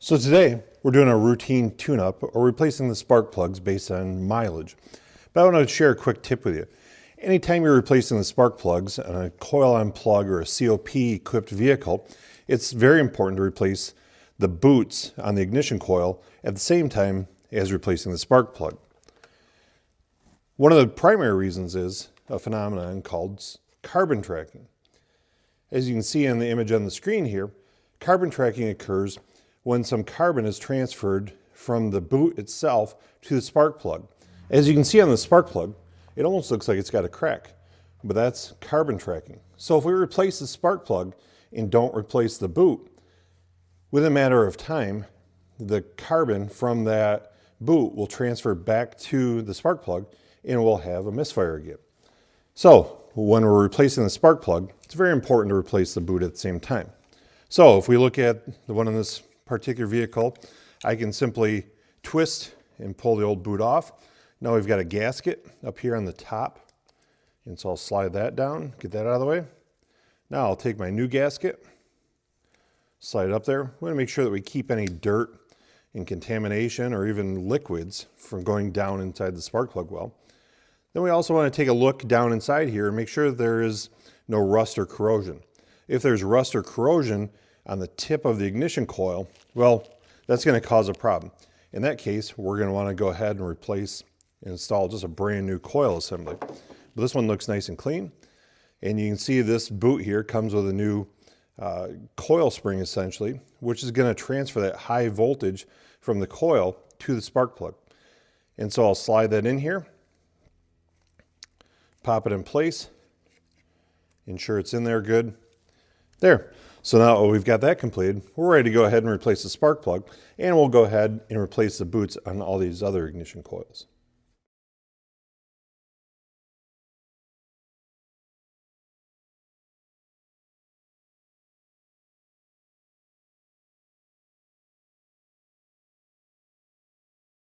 So today we're doing a routine tune-up or replacing the spark plugs based on mileage. But I want to share a quick tip with you. Anytime you're replacing the spark plugs on a Coil-On-Plug or a COP equipped vehicle, it's very important to replace the boots on the ignition coil at the same time as replacing the spark plug. One of the primary reasons is a phenomenon called carbon tracking. As you can see in the image on the screen here, carbon tracking occurs when some carbon is transferred from the boot itself to the spark plug. As you can see on the spark plug, it almost looks like it's got a crack, but that's carbon tracking. So if we replace the spark plug and don't replace the boot, within a matter of time, the carbon from that boot will transfer back to the spark plug and we'll have a misfire again. So when we're replacing the spark plug, it's very important to replace the boot at the same time. So if we look at the one in this particular vehicle, I can simply twist and pull the old boot off. Now we've got a gasket up here on the top, and so I'll slide that down, get that out of the way. Now I'll take my new gasket, slide it up there. We want to make sure that we keep any dirt and contamination or even liquids from going down inside the spark plug well. Then we also want to take a look down inside here and make sure there is no rust or corrosion. If there's rust or corrosion on the tip of the ignition coil, well, that's going to cause a problem. In that case, we're going to want to go ahead and replace and install just a brand new coil assembly. But this one looks nice and clean. And you can see this boot here comes with a new coil spring essentially, which is going to transfer that high voltage from the coil to the spark plug. And so I'll slide that in here, pop it in place, ensure it's in there good. There. So now we've got that completed, we're ready to go ahead and replace the spark plug, and we'll go ahead and replace the boots on all these other ignition coils.